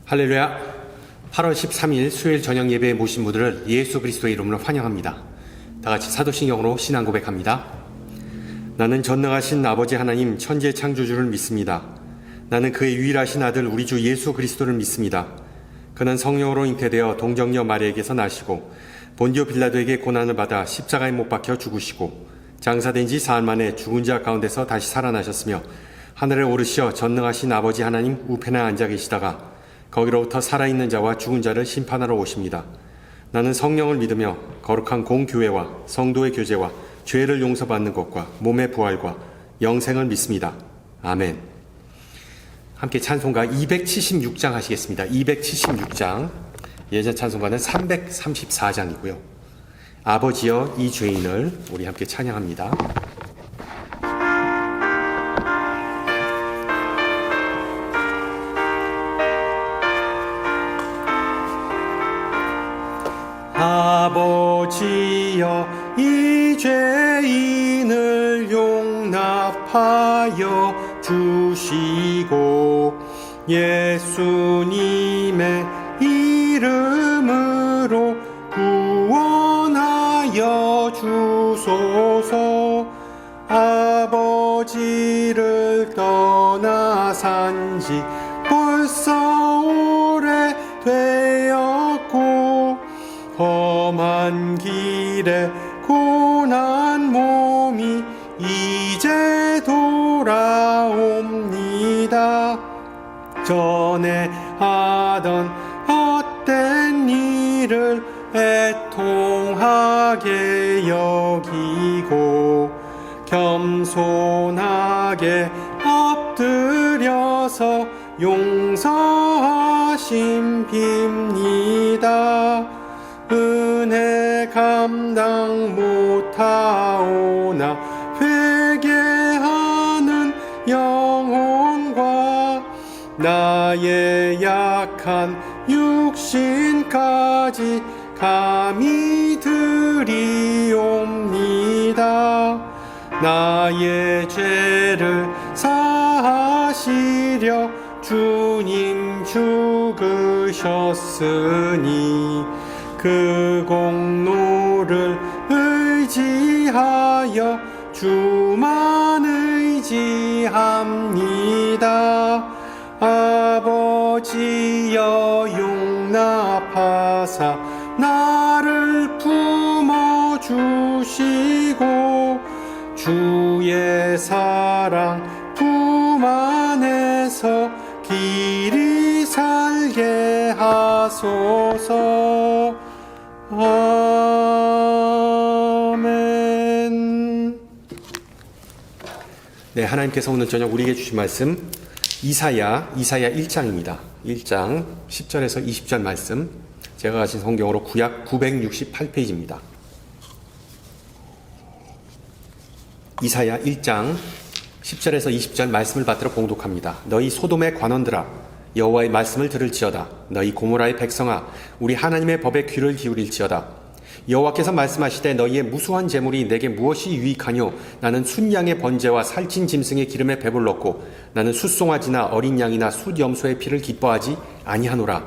할렐루야. 8월 13일 수요일 저녁 예배에 모신 분들을 예수 그리스도의 이름으로 환영합니다. 다 같이 사도신경으로 신앙 고백합니다. 나는 전능하신 아버지 하나님 천지의 창조주를 믿습니다. 나는 그의 유일하신 아들 우리 주 예수 그리스도를 믿습니다. 그는 성령으로 잉태되어 동정녀 마리아에게서 나시고 본디오 빌라도에게 고난을 받아 십자가에 못 박혀 죽으시고 장사된 지 사흘 만에 죽은 자 가운데서 다시 살아나셨으며 하늘에 오르시어 전능하신 아버지 하나님 우편에 앉아 계시다가 거기로부터 살아있는 자와 죽은 자를 심판하러 오십니다. 나는 성령을 믿으며 거룩한 공교회와 성도의 교제와 죄를 용서받는 것과 몸의 부활과 영생을 믿습니다. 아멘. 함께 찬송가 276장 하시겠습니다. 276장. 예전 찬송가는 334장이고요. 아버지여 이 죄인을 우리 함께 찬양합니다. 아버지여 이 죄인을 용납하여 주시고 예수님의 이름으로 구원하여 주소서. 아버지를 떠나 산지 벌써 오래되었고 험한 길에 고난 몸이 이제 돌아옵니다. 전에 하던 헛된 일을 애통하게 여기고 겸손하게 엎드려서 용서하심 빕니다. 은혜 감당 못하오나 회개하는 영혼과 나의 약한 육신까지 감히 드리옵니다. 나의 죄를 사하시려 주님 죽으셨으니 그 공로를 의지하여 주만 의지합니다. 아버지여 용납하사 나를 품어주시고 주의 사랑 품 안에서 길이 살게 하소서. 아멘. 네, 하나님께서 오늘 저녁 우리에게 주신 말씀 이사야 1장입니다. 1장 10절에서 20절 말씀, 제가 가진 성경으로 구약 968페이지입니다. 이사야 1장 10절에서 20절 말씀을 받들어 봉독합니다. 너희 소돔의 관원들아 여호와의 말씀을 들을지어다. 너희 고모라의 백성아 우리 하나님의 법에 귀를 기울일지어다. 여호와께서 말씀하시되 너희의 무수한 재물이 내게 무엇이 유익하뇨? 나는 순양의 번제와 살찐 짐승의 기름에 배불렀고 나는 숫송아지나 어린 양이나 숫염소의 피를 기뻐하지 아니하노라.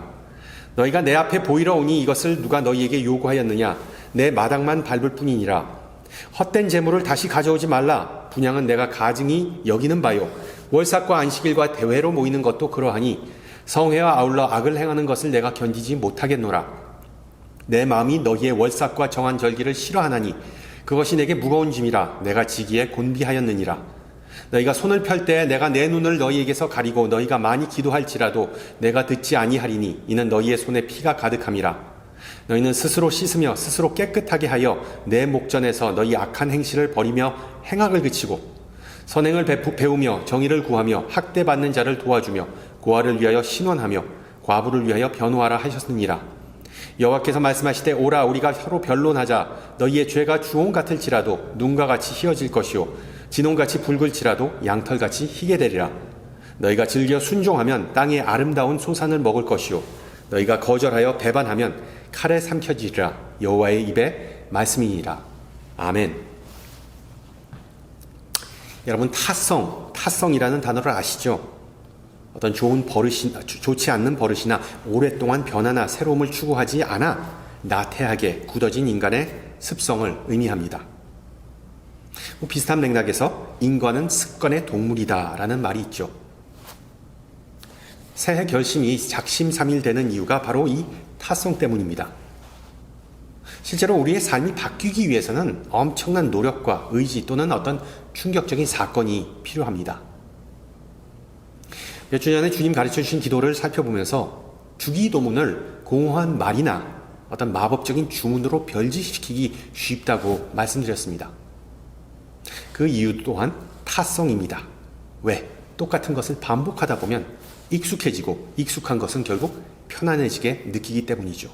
너희가 내 앞에 보이러 오니 이것을 누가 너희에게 요구하였느냐? 내 마당만 밟을 뿐이니라. 헛된 재물을 다시 가져오지 말라. 분향은 내가 가증히 여기는 바요. 월삭과 안식일과 대회로 모이는 것도 그러하니 성회와 아울러 악을 행하는 것을 내가 견디지 못하겠노라. 내 마음이 너희의 월삭과 정한 절기를 싫어하나니 그것이 내게 무거운 짐이라 내가 지기에 곤비하였느니라. 너희가 손을 펼 때 내가 내 눈을 너희에게서 가리고 너희가 많이 기도할지라도 내가 듣지 아니하리니 이는 너희의 손에 피가 가득함이라. 너희는 스스로 씻으며 스스로 깨끗하게 하여 내 목전에서 너희 악한 행실을 버리며 행악을 그치고 선행을 배우며 정의를 구하며 학대받는 자를 도와주며 고아를 위하여 신원하며 과부를 위하여 변호하라 하셨느니라. 여호와께서 말씀하시되 오라 우리가 서로 변론하자. 너희의 죄가 주홍 같을지라도 눈과 같이 희어질 것이요 진홍같이 붉을지라도 양털같이 희게 되리라. 너희가 즐겨 순종하면 땅의 아름다운 소산을 먹을 것이요 너희가 거절하여 배반하면 칼에 삼켜지리라. 여호와의 입에 말씀이니라. 아멘. 여러분 타성이라는 단어를 아시죠? 어떤 좋지 않는 버릇이나 오랫동안 변화나 새로움을 추구하지 않아 나태하게 굳어진 인간의 습성을 의미합니다. 비슷한 맥락에서 인간은 습관의 동물이다라는 말이 있죠. 새해 결심이 작심삼일되는 이유가 바로 이 타성 때문입니다. 실제로 우리의 삶이 바뀌기 위해서는 엄청난 노력과 의지 또는 어떤 충격적인 사건이 필요합니다. 몇 주 전에 주님 가르쳐 주신 기도를 살펴보면서 주기도문을 공허한 말이나 어떤 마법적인 주문으로 변질시키기 쉽다고 말씀드렸습니다. 그 이유 또한 타성입니다. 왜? 똑같은 것을 반복하다 보면 익숙해지고 익숙한 것은 결국 편안해지게 느끼기 때문이죠.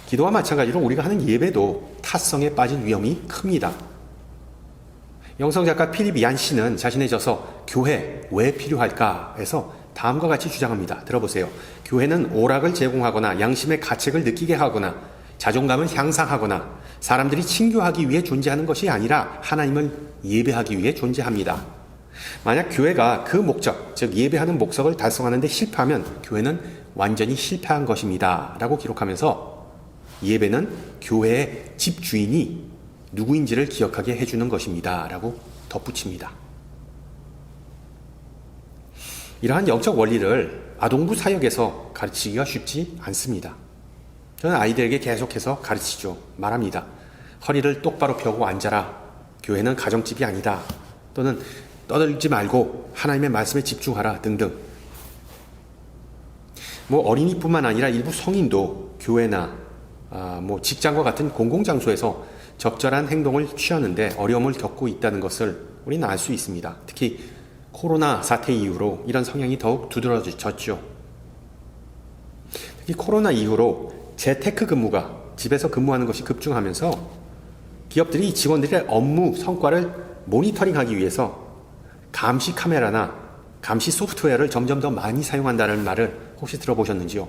기도와 마찬가지로 우리가 하는 예배도 타성에 빠진 위험이 큽니다. 영성작가 필립 얀 씨는 자신의 저서 교회 왜 필요할까 해서 다음과 같이 주장합니다. 들어보세요. 교회는 오락을 제공하거나 양심의 가책을 느끼게 하거나 자존감을 향상하거나 사람들이 친교하기 위해 존재하는 것이 아니라 하나님을 예배하기 위해 존재합니다. 만약 교회가 그 목적, 즉 예배하는 목적을 달성하는 데 실패하면 교회는 완전히 실패한 것입니다. 라고 기록하면서 예배는 교회의 집주인이 누구인지를 기억하게 해주는 것입니다. 라고 덧붙입니다. 이러한 영적 원리를 아동부 사역에서 가르치기가 쉽지 않습니다. 저는 아이들에게 계속해서 가르치죠. 말합니다. 허리를 똑바로 펴고 앉아라. 교회는 가정집이 아니다. 또는 떠들지 말고 하나님의 말씀에 집중하라 등등. 어린이뿐만 아니라 일부 성인도 교회나 직장과 같은 공공장소에서 적절한 행동을 취하는데 어려움을 겪고 있다는 것을 우리는 알 수 있습니다. 특히 코로나 사태 이후로 이런 성향이 더욱 두드러졌죠. 특히 코로나 이후로 재테크 근무가 집에서 근무하는 것이 급증하면서 기업들이 직원들의 업무 성과를 모니터링하기 위해서 감시 카메라나 감시 소프트웨어를 점점 더 많이 사용한다는 말을 혹시 들어보셨는지요?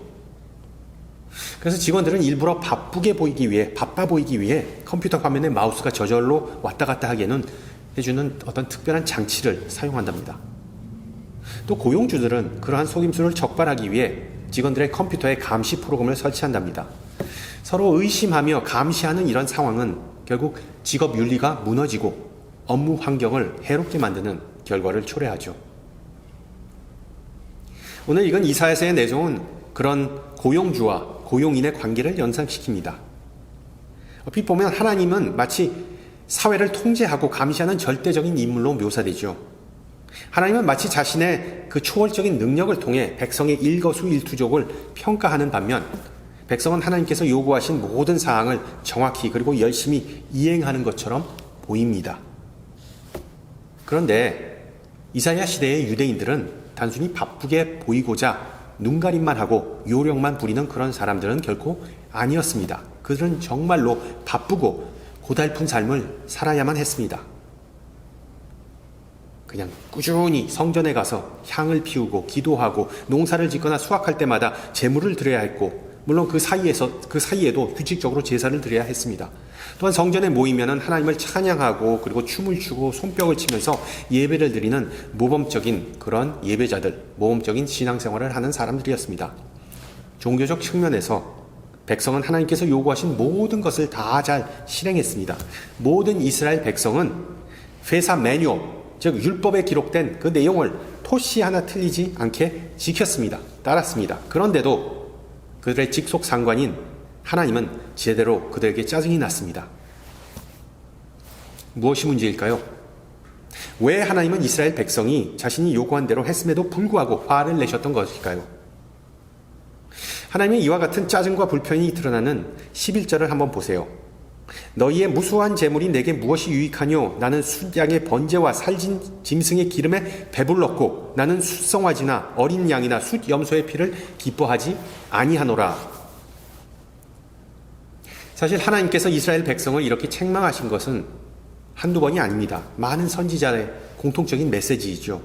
그래서 직원들은 일부러 바빠 보이기 위해 컴퓨터 화면에 마우스가 저절로 왔다 갔다 하게는 해주는 어떤 특별한 장치를 사용한답니다. 또 고용주들은 그러한 속임수를 적발하기 위해 직원들의 컴퓨터에 감시 프로그램을 설치한답니다. 서로 의심하며 감시하는 이런 상황은 결국 직업 윤리가 무너지고 업무 환경을 해롭게 만드는 결과를 초래하죠. 오늘 이건 이사야서의 내용은 그런 고용주와 고용인의 관계를 연상시킵니다. 얼핏 보면 하나님은 마치 사회를 통제하고 감시하는 절대적인 인물로 묘사되죠. 하나님은 마치 자신의 그 초월적인 능력을 통해 백성의 일거수일투족을 평가하는 반면 백성은 하나님께서 요구하신 모든 사항을 정확히 그리고 열심히 이행하는 것처럼 보입니다. 그런데 이사야 시대의 유대인들은 단순히 바쁘게 보이고자 눈가림만 하고 요령만 부리는 그런 사람들은 결코 아니었습니다. 그들은 정말로 바쁘고 고달픈 삶을 살아야만 했습니다. 그냥 꾸준히 성전에 가서 향을 피우고 기도하고 농사를 짓거나 수확할 때마다 제물을 드려야 했고, 물론 그 사이에도 규칙적으로 제사를 드려야 했습니다. 또한 성전에 모이면은 하나님을 찬양하고 그리고 춤을 추고 손뼉을 치면서 예배를 드리는 모범적인 그런 예배자들, 모범적인 신앙생활을 하는 사람들이었습니다. 종교적 측면에서 백성은 하나님께서 요구하신 모든 것을 다 잘 실행했습니다. 모든 이스라엘 백성은 회사 매뉴얼, 즉 율법에 기록된 그 내용을 토시 하나 틀리지 않게 지켰습니다. 따랐습니다. 그런데도 그들의 직속 상관인 하나님은 제대로 그들에게 짜증이 났습니다. 무엇이 문제일까요? 왜 하나님은 이스라엘 백성이 자신이 요구한 대로 했음에도 불구하고 화를 내셨던 것일까요? 하나님의 이와 같은 짜증과 불편이 드러나는 11절을 한번 보세요. 너희의 무수한 재물이 내게 무엇이 유익하뇨? 나는 숫양의 번제와 살진 짐승의 기름에 배불렀고 나는 숫송아지나 어린 양이나 숫염소의 피를 기뻐하지 아니하노라. 사실 하나님께서 이스라엘 백성을 이렇게 책망하신 것은 한두 번이 아닙니다. 많은 선지자의 공통적인 메시지이죠.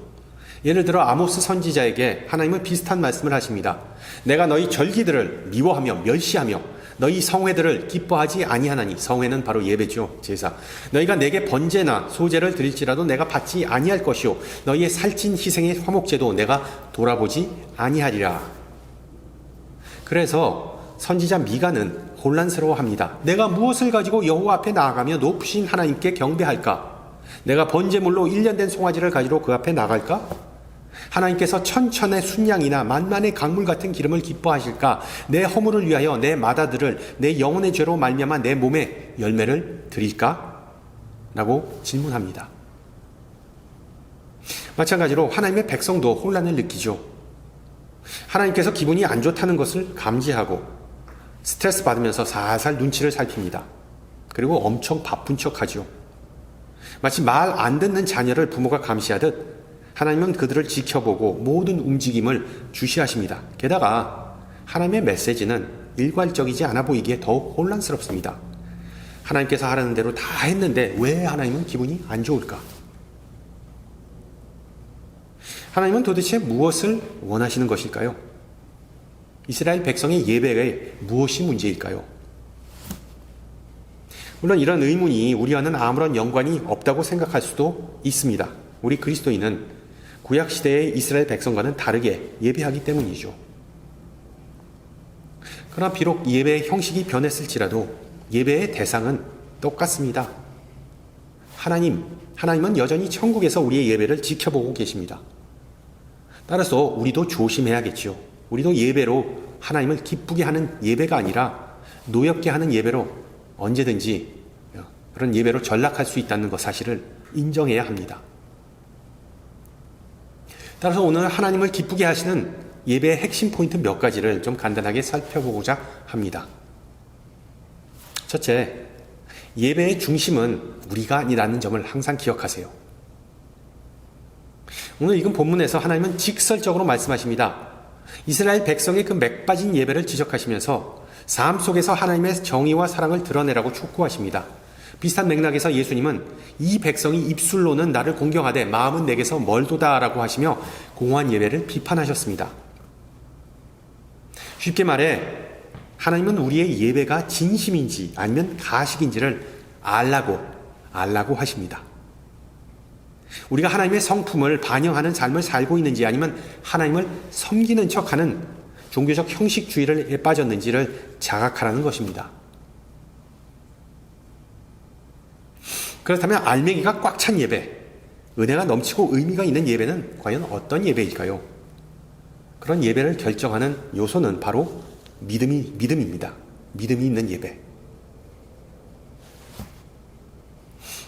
예를 들어 아모스 선지자에게 하나님은 비슷한 말씀을 하십니다. 내가 너희 절기들을 미워하며 멸시하며 너희 성회들을 기뻐하지 아니하나니. 성회는 바로 예배죠. 제사. 너희가 내게 번제나 소제를 드릴지라도 내가 받지 아니할 것이요 너희의 살찐 희생의 화목제도 내가 돌아보지 아니하리라. 그래서 선지자 미가는 혼란스러워합니다. 내가 무엇을 가지고 여호와 앞에 나아가며 높으신 하나님께 경배할까? 내가 번제물로 1년 된 송아지를 가지러 그 앞에 나갈까? 하나님께서 천천의 순양이나 만만의 강물 같은 기름을 기뻐하실까? 내 허물을 위하여 내 마다들을 내 영혼의 죄로 말미암아 내 몸에 열매를 드릴까? 라고 질문합니다. 마찬가지로 하나님의 백성도 혼란을 느끼죠. 하나님께서 기분이 안 좋다는 것을 감지하고 스트레스 받으면서 살살 눈치를 살핍니다. 그리고 엄청 바쁜 척하죠. 마치 말 안 듣는 자녀를 부모가 감시하듯 하나님은 그들을 지켜보고 모든 움직임을 주시하십니다. 게다가 하나님의 메시지는 일괄적이지 않아 보이기에 더욱 혼란스럽습니다. 하나님께서 하라는 대로 다 했는데 왜 하나님은 기분이 안 좋을까? 하나님은 도대체 무엇을 원하시는 것일까요? 이스라엘 백성의 예배에 무엇이 문제일까요? 물론 이런 의문이 우리와는 아무런 연관이 없다고 생각할 수도 있습니다. 우리 그리스도인은 구약시대의 이스라엘 백성과는 다르게 예배하기 때문이죠. 그러나 비록 예배의 형식이 변했을지라도 예배의 대상은 똑같습니다. 하나님은 여전히 천국에서 우리의 예배를 지켜보고 계십니다. 따라서 우리도 조심해야겠죠. 우리도 예배로 하나님을 기쁘게 하는 예배가 아니라 노엽게 하는 예배로 언제든지 그런 예배로 전락할 수 있다는 것 사실을 인정해야 합니다. 따라서 오늘 하나님을 기쁘게 하시는 예배의 핵심 포인트 몇 가지를 좀 간단하게 살펴보고자 합니다. 첫째, 예배의 중심은 우리가 아니라는 점을 항상 기억하세요. 오늘 읽은 본문에서 하나님은 직설적으로 말씀하십니다. 이스라엘 백성의 그 맥빠진 예배를 지적하시면서 삶 속에서 하나님의 정의와 사랑을 드러내라고 촉구하십니다. 비슷한 맥락에서 예수님은 이 백성이 입술로는 나를 공경하되 마음은 내게서 멀도다 라고 하시며 공허한 예배를 비판하셨습니다. 쉽게 말해 하나님은 우리의 예배가 진심인지 아니면 가식인지를 알라고 하십니다. 우리가 하나님의 성품을 반영하는 삶을 살고 있는지 아니면 하나님을 섬기는 척하는 종교적 형식주의에 빠졌는지를 자각하라는 것입니다. 그렇다면 알맹이가 꽉 찬 예배, 은혜가 넘치고 의미가 있는 예배는 과연 어떤 예배일까요? 그런 예배를 결정하는 요소는 바로 믿음입니다. 믿음이 있는 예배.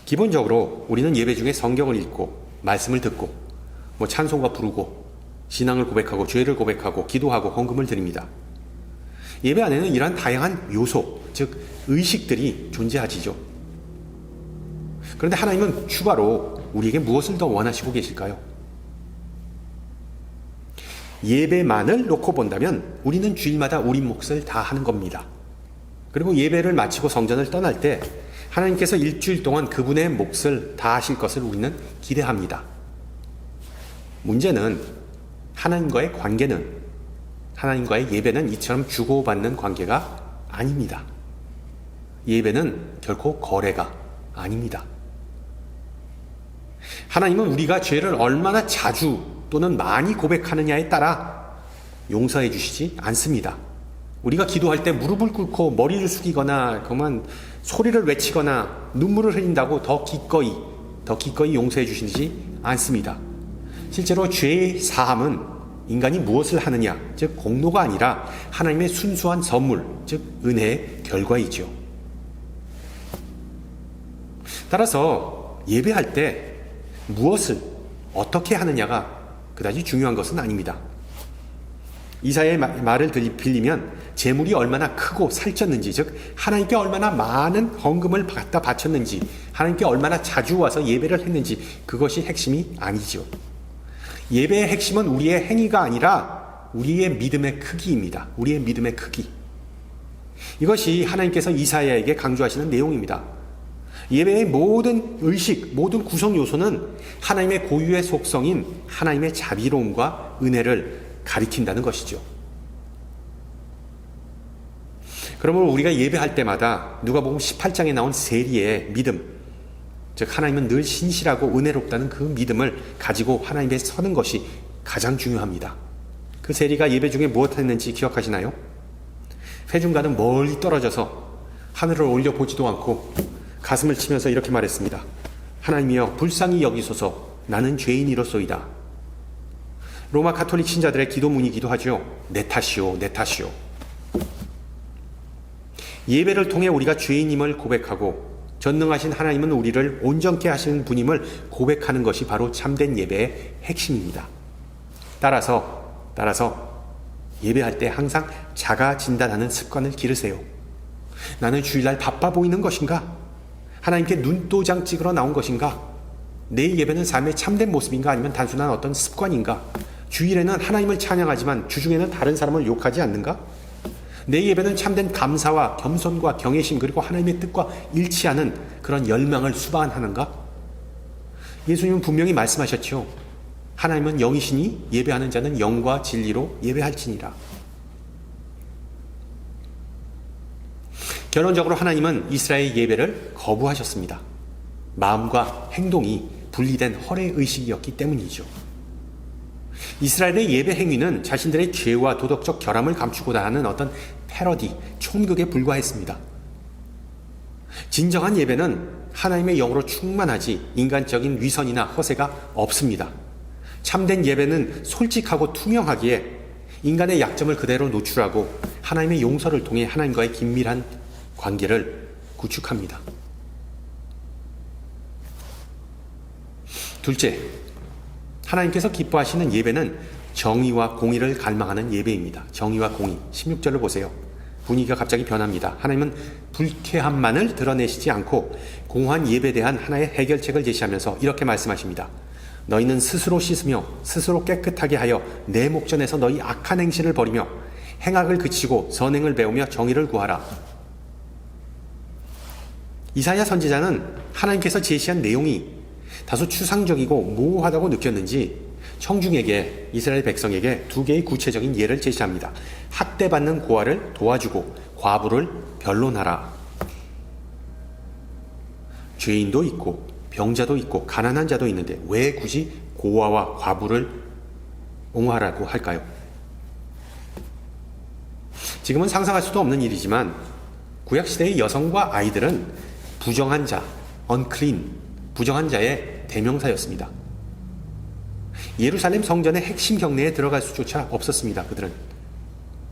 기본적으로 우리는 예배 중에 성경을 읽고 말씀을 듣고 찬송가 부르고 신앙을 고백하고 죄를 고백하고 기도하고 헌금을 드립니다. 예배 안에는 이러한 다양한 요소, 즉 의식들이 존재하지죠. 그런데 하나님은 추가로 우리에게 무엇을 더 원하시고 계실까요? 예배만을 놓고 본다면 우리는 주일마다 우리 몫을 다 하는 겁니다. 그리고 예배를 마치고 성전을 떠날 때 하나님께서 일주일 동안 그분의 몫을 다 하실 것을 우리는 기대합니다. 문제는 하나님과의 관계는, 하나님과의 예배는 이처럼 주고받는 관계가 아닙니다. 예배는 결코 거래가 아닙니다. 하나님은 우리가 죄를 얼마나 자주 또는 많이 고백하느냐에 따라 용서해 주시지 않습니다. 우리가 기도할 때 무릎을 꿇고 머리를 숙이거나 그만 소리를 외치거나 눈물을 흘린다고 더 기꺼이 용서해 주시지 않습니다. 실제로 죄의 사함은 인간이 무엇을 하느냐, 즉 공로가 아니라 하나님의 순수한 선물, 즉 은혜의 결과이죠. 따라서 예배할 때 무엇을 어떻게 하느냐가 그다지 중요한 것은 아닙니다. 이사야의 말을 빌리면 재물이 얼마나 크고 살쪘는지, 즉 하나님께 얼마나 많은 헌금을 갖다 바쳤는지, 하나님께 얼마나 자주 와서 예배를 했는지, 그것이 핵심이 아니죠. 예배의 핵심은 우리의 행위가 아니라 우리의 믿음의 크기입니다. 우리의 믿음의 크기. 이것이 하나님께서 이사야에게 강조하시는 내용입니다. 예배의 모든 의식, 모든 구성 요소는 하나님의 고유의 속성인 하나님의 자비로움과 은혜를 가리킨다는 것이죠. 그러므로 우리가 예배할 때마다 누가복음 18장에 나온 세리의 믿음, 즉 하나님은 늘 신실하고 은혜롭다는 그 믿음을 가지고 하나님 앞에 서는 것이 가장 중요합니다. 그 세리가 예배 중에 무엇 했는지 기억하시나요? 회중과는 멀리 떨어져서 하늘을 올려보지도 않고 가슴을 치면서 이렇게 말했습니다. 하나님이여 불쌍히 여기소서. 나는 죄인이로소이다. 로마 가톨릭 신자들의 기도문이기도 하죠. 내 탓이오, 내 탓이오. 예배를 통해 우리가 죄인임을 고백하고 전능하신 하나님은 우리를 온전케 하시는 분임을 고백하는 것이 바로 참된 예배의 핵심입니다. 따라서 예배할 때 항상 자가 진단하는 습관을 기르세요. 나는 주일날 바빠 보이는 것인가? 하나님께 눈도장 찍으러 나온 것인가? 내 예배는 삶의 참된 모습인가? 아니면 단순한 어떤 습관인가? 주일에는 하나님을 찬양하지만 주중에는 다른 사람을 욕하지 않는가? 내 예배는 참된 감사와 겸손과 경외심 그리고 하나님의 뜻과 일치하는 그런 열망을 수반하는가? 예수님은 분명히 말씀하셨죠. 하나님은 영이시니 예배하는 자는 영과 진리로 예배할지니라. 결론적으로 하나님은 이스라엘의 예배를 거부하셨습니다. 마음과 행동이 분리된 허례의식이었기 때문이죠. 이스라엘의 예배 행위는 자신들의 죄와 도덕적 결함을 감추고자 하는 어떤 패러디, 촌극에 불과했습니다. 진정한 예배는 하나님의 영으로 충만하지 인간적인 위선이나 허세가 없습니다. 참된 예배는 솔직하고 투명하기에 인간의 약점을 그대로 노출하고 하나님의 용서를 통해 하나님과의 긴밀한 관계를 구축합니다. 둘째, 하나님께서 기뻐하시는 예배는 정의와 공의를 갈망하는 예배입니다. 정의와 공의. 16절을 보세요. 분위기가 갑자기 변합니다. 하나님은 불쾌함만을 드러내시지 않고 공허한 예배에 대한 하나의 해결책을 제시하면서 이렇게 말씀하십니다. 너희는 스스로 씻으며 스스로 깨끗하게 하여 내 목전에서 너희 악한 행실을 버리며 행악을 그치고 선행을 배우며 정의를 구하라. 이사야 선지자는 하나님께서 제시한 내용이 다소 추상적이고 모호하다고 느꼈는지 청중에게, 이스라엘 백성에게 두 개의 구체적인 예를 제시합니다. 학대받는 고아를 도와주고 과부를 변론하라. 죄인도 있고 병자도 있고 가난한 자도 있는데 왜 굳이 고아와 과부를 옹호하라고 할까요? 지금은 상상할 수도 없는 일이지만 구약시대의 여성과 아이들은 부정한 자, unclean, 부정한 자의 대명사였습니다. 예루살렘 성전의 핵심 경내에 들어갈 수조차 없었습니다. 그들은.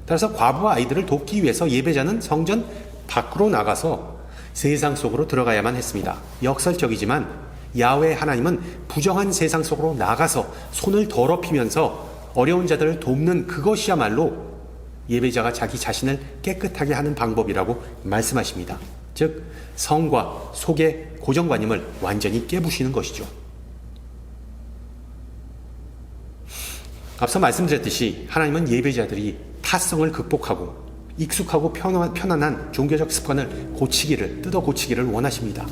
따라서 과부와 아이들을 돕기 위해서 예배자는 성전 밖으로 나가서 세상 속으로 들어가야만 했습니다. 역설적이지만 야훼 하나님은 부정한 세상 속으로 나가서 손을 더럽히면서 어려운 자들을 돕는 그것이야말로 예배자가 자기 자신을 깨끗하게 하는 방법이라고 말씀하십니다. 즉 성과 속의 고정관념을 완전히 깨부시는 것이죠. 앞서 말씀드렸듯이 하나님은 예배자들이 타성을 극복하고 익숙하고 편안한 종교적 습관을 뜯어 고치기를 원하십니다.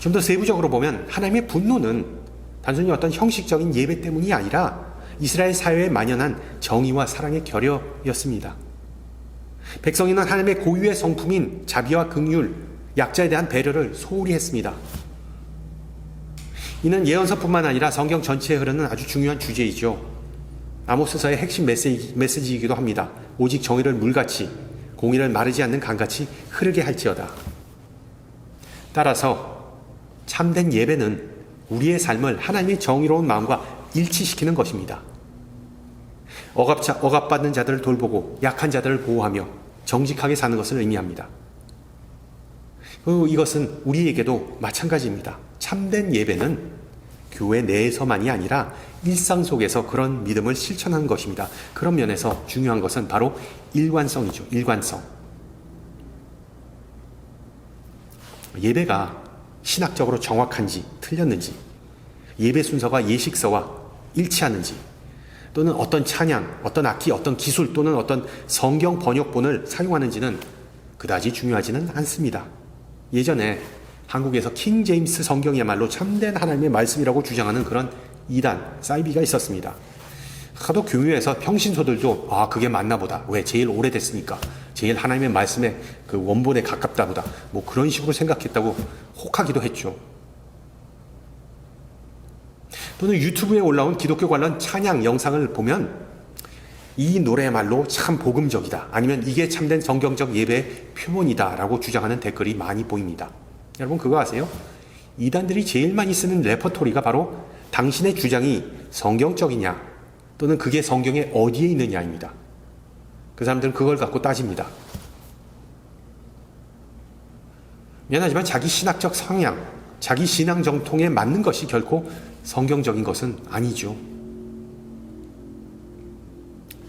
좀 더 세부적으로 보면 하나님의 분노는 단순히 어떤 형식적인 예배 때문이 아니라 이스라엘 사회에 만연한 정의와 사랑의 결여였습니다. 백성이는 하나님의 고유의 성품인 자비와 긍휼, 약자에 대한 배려를 소홀히 했습니다. 이는 예언서뿐만 아니라 성경 전체에 흐르는 아주 중요한 주제이죠. 아모스서의 핵심 메시지이기도 합니다. 오직 정의를 물같이 공의를 마르지 않는 강같이 흐르게 할지어다. 따라서 참된 예배는 우리의 삶을 하나님의 정의로운 마음과 일치시키는 것입니다. 억압받는 자들을 돌보고 약한 자들을 보호하며 정직하게 사는 것을 의미합니다. 이것은 우리에게도 마찬가지입니다. 참된 예배는 교회 내에서만이 아니라 일상 속에서 그런 믿음을 실천하는 것입니다. 그런 면에서 중요한 것은 바로 일관성이죠. 일관성. 예배가 신학적으로 정확한지 틀렸는지, 예배 순서가 예식서와 일치하는지, 또는 어떤 찬양, 어떤 악기, 어떤 기술 또는 어떤 성경 번역본을 사용하는지는 그다지 중요하지는 않습니다. 예전에 한국에서 킹 제임스 성경이야말로 참된 하나님의 말씀이라고 주장하는 그런 이단, 사이비가 있었습니다. 하도 교회에서 평신소들도 그게 맞나 보다. 왜? 제일 오래됐으니까. 제일 하나님의 말씀의 그 원본에 가깝다보다 뭐 그런 식으로 생각했다고 혹하기도 했죠. 또는 유튜브에 올라온 기독교 관련 찬양 영상을 보면 이 노래야말로 참 복음적이다, 아니면 이게 참된 성경적 예배의 표본이다 라고 주장하는 댓글이 많이 보입니다. 여러분 그거 아세요? 이단들이 제일 많이 쓰는 레퍼토리가 바로 당신의 주장이 성경적이냐 또는 그게 성경에 어디에 있느냐입니다. 그 사람들은 그걸 갖고 따집니다. 미안하지만 자기 신학적 성향, 자기 신앙 정통에 맞는 것이 결코 성경적인 것은 아니죠.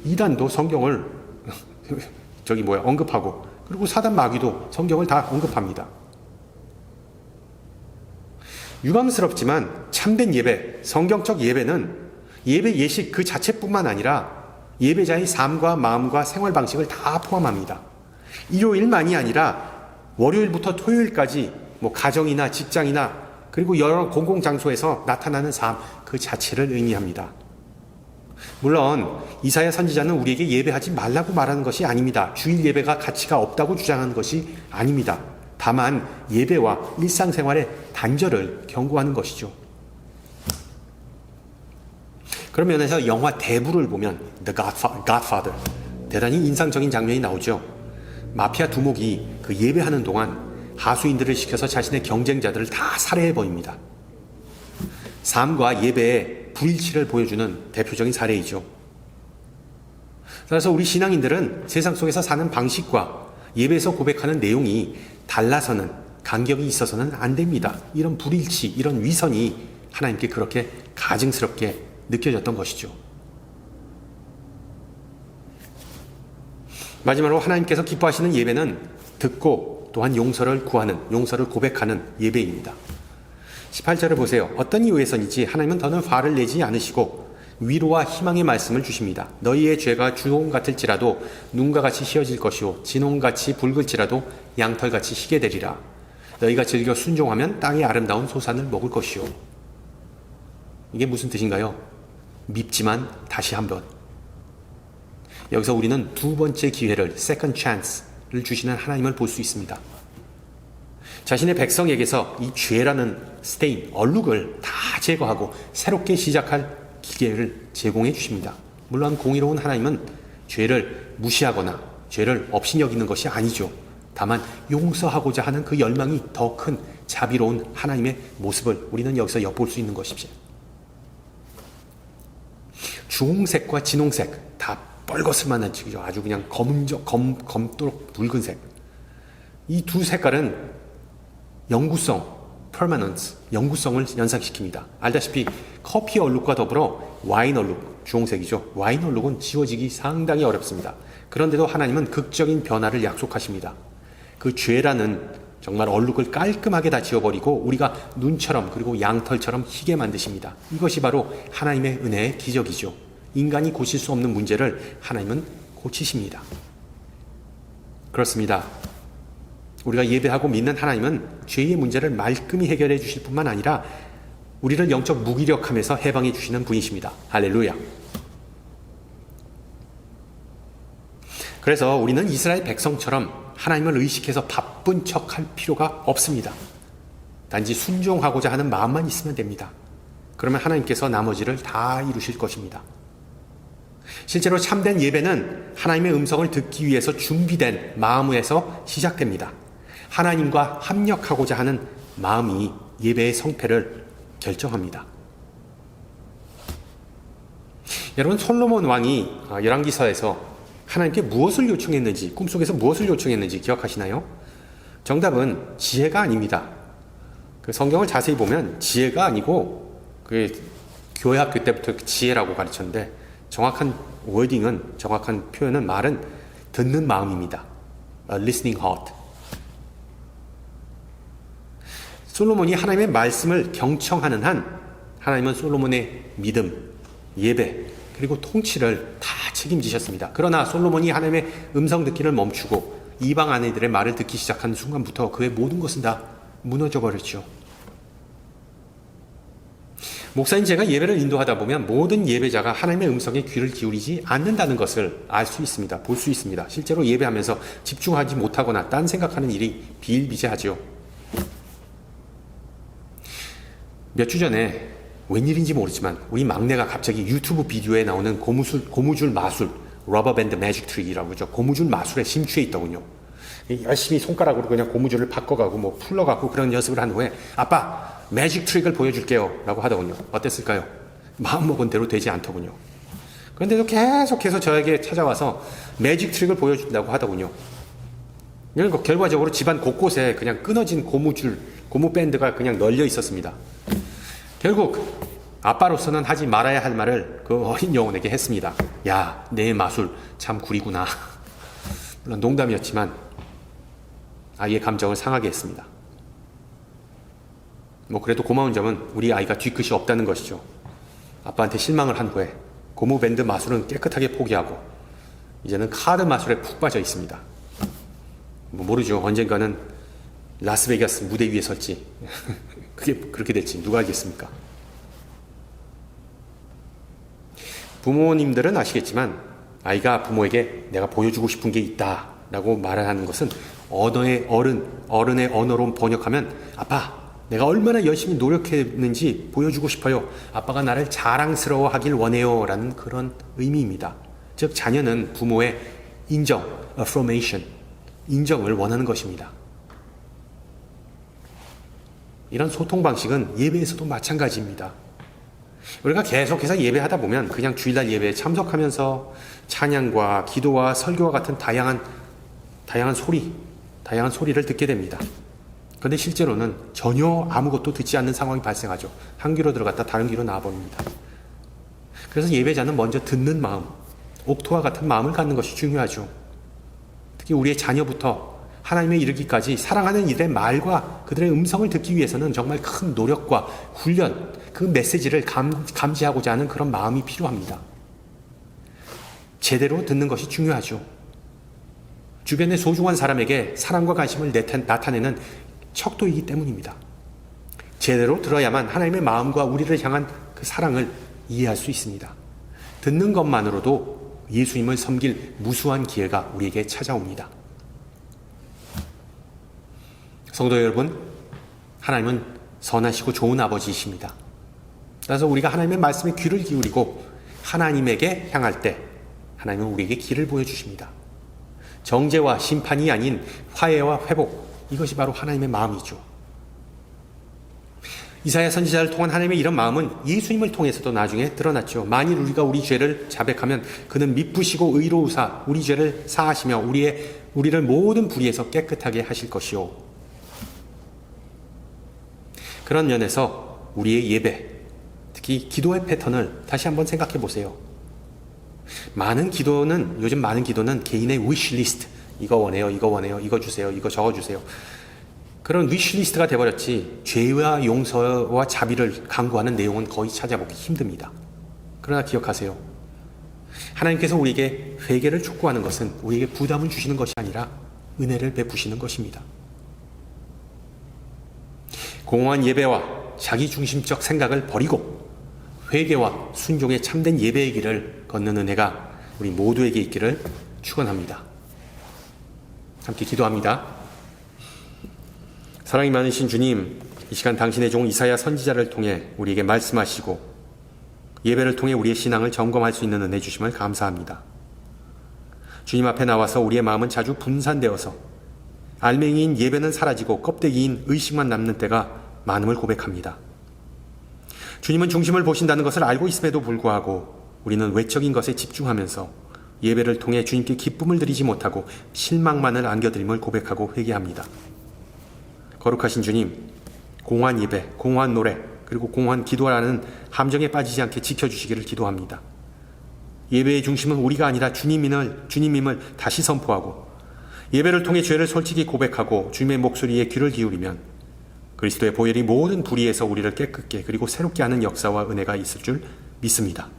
이단도 성경을 언급하고, 그리고 사단 마귀도 성경을 다 언급합니다. 유감스럽지만 참된 예배, 성경적 예배는 예배 예식 그 자체뿐만 아니라 예배자의 삶과 마음과 생활 방식을 다 포함합니다. 일요일만이 아니라 월요일부터 토요일까지 가정이나 직장이나 그리고 여러 공공장소에서 나타나는 삶 그 자체를 의미합니다. 물론 이사야 선지자는 우리에게 예배하지 말라고 말하는 것이 아닙니다. 주일 예배가 가치가 없다고 주장하는 것이 아닙니다. 다만 예배와 일상생활의 단절을 경고하는 것이죠. 그런 면에서 영화 대부를 보면 The Godfather, 대단히 인상적인 장면이 나오죠. 마피아 두목이 그 예배하는 동안 하수인들을 시켜서 자신의 경쟁자들을 다 살해해버립니다. 삶과 예배의 불일치를 보여주는 대표적인 사례이죠. 그래서 우리 신앙인들은 세상 속에서 사는 방식과 예배에서 고백하는 내용이 달라서는, 간격이 있어서는 안 됩니다. 이런 불일치, 이런 위선이 하나님께 그렇게 가증스럽게 느껴졌던 것이죠. 마지막으로 하나님께서 기뻐하시는 예배는 듣고 또한 용서를 구하는, 용서를 고백하는 예배입니다. 18절을 보세요. 어떤 이유에서인지 하나님은 더는 화를 내지 않으시고 위로와 희망의 말씀을 주십니다. 너희의 죄가 주홍 같을지라도 눈과 같이 희어질 것이요 진홍같이 붉을지라도 양털같이 희게 되리라. 너희가 즐겨 순종하면 땅의 아름다운 소산을 먹을 것이요. 이게 무슨 뜻인가요? 밉지만 다시 한번. 여기서 우리는 두 번째 기회를, second chance를 주시는 하나님을 볼 수 있습니다. 자신의 백성에게서 이 죄라는 스테인, 얼룩을 다 제거하고 새롭게 시작할 기회를 제공해 주십니다. 물론 공의로운 하나님은 죄를 무시하거나 죄를 없이 여기는 것이 아니죠. 다만 용서하고자 하는 그 열망이 더 큰 자비로운 하나님의 모습을 우리는 여기서 엿볼 수 있는 것이죠. 주홍색과 진홍색 다 뻘겋을만한 색이죠. 아주 그냥 검도록 붉은색. 이 두 색깔은 영구성, permanence, 영구성을 연상시킵니다. 알다시피 커피 얼룩과 더불어 와인 얼룩, 주홍색이죠. 와인 얼룩은 지워지기 상당히 어렵습니다. 그런데도 하나님은 극적인 변화를 약속하십니다. 그 죄라는 정말 얼룩을 깔끔하게 다 지워버리고 우리가 눈처럼 그리고 양털처럼 희게 만드십니다. 이것이 바로 하나님의 은혜의 기적이죠. 인간이 고칠 수 없는 문제를 하나님은 고치십니다. 그렇습니다. 우리가 예배하고 믿는 하나님은 죄의 문제를 말끔히 해결해 주실 뿐만 아니라 우리를 영적 무기력함에서 해방해 주시는 분이십니다. 할렐루야. 그래서 우리는 이스라엘 백성처럼 하나님을 의식해서 바쁜 척할 필요가 없습니다. 단지 순종하고자 하는 마음만 있으면 됩니다. 그러면 하나님께서 나머지를 다 이루실 것입니다. 실제로 참된 예배는 하나님의 음성을 듣기 위해서 준비된 마음에서 시작됩니다. 하나님과 합력하고자 하는 마음이 예배의 성패를 결정합니다. 여러분, 솔로몬 왕이 열왕기서에서 하나님께 무엇을 요청했는지, 꿈속에서 무엇을 요청했는지 기억하시나요? 정답은 지혜가 아닙니다. 그 성경을 자세히 보면 지혜가 아니고 그 교회 학교 때부터 지혜라고 가르쳤는데 정확한 워딩은, 정확한 표현은, 말은 듣는 마음입니다. A listening heart. 솔로몬이 하나님의 말씀을 경청하는 한 하나님은 솔로몬의 믿음, 예배, 그리고 통치를 다 책임지셨습니다. 그러나 솔로몬이 하나님의 음성 듣기를 멈추고 이방 아내들의 말을 듣기 시작한 순간부터 그의 모든 것은 다 무너져 버렸죠. 목사님, 제가 예배를 인도하다 보면 모든 예배자가 하나님의 음성에 귀를 기울이지 않는다는 것을 알 수 있습니다. 볼 수 있습니다. 실제로 예배하면서 집중하지 못하거나 딴 생각하는 일이 비일비재하죠. 몇 주 전에 웬일인지 모르지만 우리 막내가 갑자기 유튜브 비디오에 나오는 고무줄 마술, 러버밴드 매직 트릭이라고 그러죠. 고무줄 마술에 심취해 있더군요. 열심히 손가락으로 그냥 고무줄을 바꿔가고 뭐 풀러가고 그런 연습을 한 후에 아빠 매직 트릭을 보여줄게요 라고 하더군요. 어땠을까요? 마음먹은 대로 되지 않더군요. 그런데도 계속해서 저에게 찾아와서 매직 트릭을 보여준다고 하더군요. 그러니까 결과적으로 집안 곳곳에 그냥 끊어진 고무밴드가 그냥 널려 있었습니다. 결국 아빠로서는 하지 말아야 할 말을 그 어린 영혼에게 했습니다. 야, 내 마술 참 구리구나. 물론 농담이었지만 아이의 감정을 상하게 했습니다. 뭐 그래도 고마운 점은 우리 아이가 뒤끝이 없다는 것이죠. 아빠한테 실망을 한 후에 고무밴드 마술은 깨끗하게 포기하고 이제는 카드 마술에 푹 빠져 있습니다. 뭐 모르죠. 언젠가는 라스베가스 무대 위에 설지 그게 그렇게 될지 누가 알겠습니까? 부모님들은 아시겠지만 아이가 부모에게 내가 보여주고 싶은 게 있다 라고 말을 하는 것은 어른의 언어로 번역하면 아빠 내가 얼마나 열심히 노력했는지 보여주고 싶어요. 아빠가 나를 자랑스러워하길 원해요 라는 그런 의미입니다. 즉 자녀는 부모의 인정, affirmation, 인정을 원하는 것입니다. 이런 소통 방식은 예배에서도 마찬가지입니다. 우리가 계속해서 예배하다 보면 그냥 주일날 예배에 참석하면서 찬양과 기도와 설교와 같은 다양한 소리를 듣게 됩니다. 그런데 실제로는 전혀 아무것도 듣지 않는 상황이 발생하죠. 한 귀로 들어갔다 다른 귀로 나와버립니다. 그래서 예배자는 먼저 듣는 마음, 옥토와 같은 마음을 갖는 것이 중요하죠. 특히 우리의 자녀부터 하나님에 이르기까지 사랑하는 이들의 말과 그들의 음성을 듣기 위해서는 정말 큰 노력과 훈련, 그 메시지를 감지하고자 하는 그런 마음이 필요합니다. 제대로 듣는 것이 중요하죠. 주변의 소중한 사람에게 사랑과 관심을 나타내는 척도이기 때문입니다. 제대로 들어야만 하나님의 마음과 우리를 향한 그 사랑을 이해할 수 있습니다. 듣는 것만으로도 예수님을 섬길 무수한 기회가 우리에게 찾아옵니다. 성도 여러분, 하나님은 선하시고 좋은 아버지이십니다. 따라서 우리가 하나님의 말씀에 귀를 기울이고 하나님에게 향할 때 하나님은 우리에게 길을 보여주십니다. 정죄와 심판이 아닌 화해와 회복, 이것이 바로 하나님의 마음이죠. 이사야 선지자를 통한 하나님의 이런 마음은 예수님을 통해서도 나중에 드러났죠. 만일 우리가 우리 죄를 자백하면 그는 미쁘시고 의로우사 우리 죄를 사하시며 우리를 모든 불의에서 깨끗하게 하실 것이요. 그런 면에서 우리의 예배, 특히 기도의 패턴을 다시 한번 생각해 보세요. 요즘 많은 기도는 개인의 위시리스트, 이거 원해요, 이거 주세요, 이거 적어주세요. 그런 위시리스트가 돼버렸지 죄와 용서와 자비를 강구하는 내용은 거의 찾아보기 힘듭니다. 그러나 기억하세요. 하나님께서 우리에게 회개를 촉구하는 것은 우리에게 부담을 주시는 것이 아니라 은혜를 베푸시는 것입니다. 공허한 예배와 자기중심적 생각을 버리고 회개와 순종의 참된 예배의 길을 걷는 은혜가 우리 모두에게 있기를 축원합니다. 함께 기도합니다. 사랑이 많으신 주님, 이 시간 당신의 종 이사야 선지자를 통해 우리에게 말씀하시고 예배를 통해 우리의 신앙을 점검할 수 있는 은혜 주심을 감사합니다. 주님 앞에 나와서 우리의 마음은 자주 분산되어서 알맹이인 예배는 사라지고 껍데기인 의식만 남는 때가 많음을 고백합니다. 주님은 중심을 보신다는 것을 알고 있음에도 불구하고 우리는 외적인 것에 집중하면서 예배를 통해 주님께 기쁨을 드리지 못하고 실망만을 안겨드림을 고백하고 회개합니다. 거룩하신 주님, 공허한 예배, 공허한 노래, 그리고 공허한 기도라는 함정에 빠지지 않게 지켜주시기를 기도합니다. 예배의 중심은 우리가 아니라 주님임을 다시 선포하고 예배를 통해 죄를 솔직히 고백하고 주님의 목소리에 귀를 기울이면 그리스도의 보혈이 모든 불의에서 우리를 깨끗게 그리고 새롭게 하는 역사와 은혜가 있을 줄 믿습니다.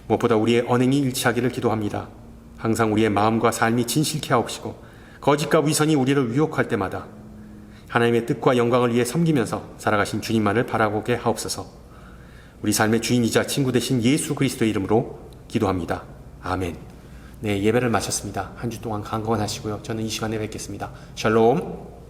무엇보다 우리의 언행이 일치하기를 기도합니다. 항상 우리의 마음과 삶이 진실케 하옵시고 거짓과 위선이 우리를 유혹할 때마다 하나님의 뜻과 영광을 위해 섬기면서 살아가신 주님만을 바라보게 하옵소서. 우리 삶의 주인이자 친구 되신 예수 그리스도의 이름으로 기도합니다. 아멘. 네, 예배를 마쳤습니다. 한 주 동안 강건하시고요. 저는 이 시간에 뵙겠습니다. 샬롬.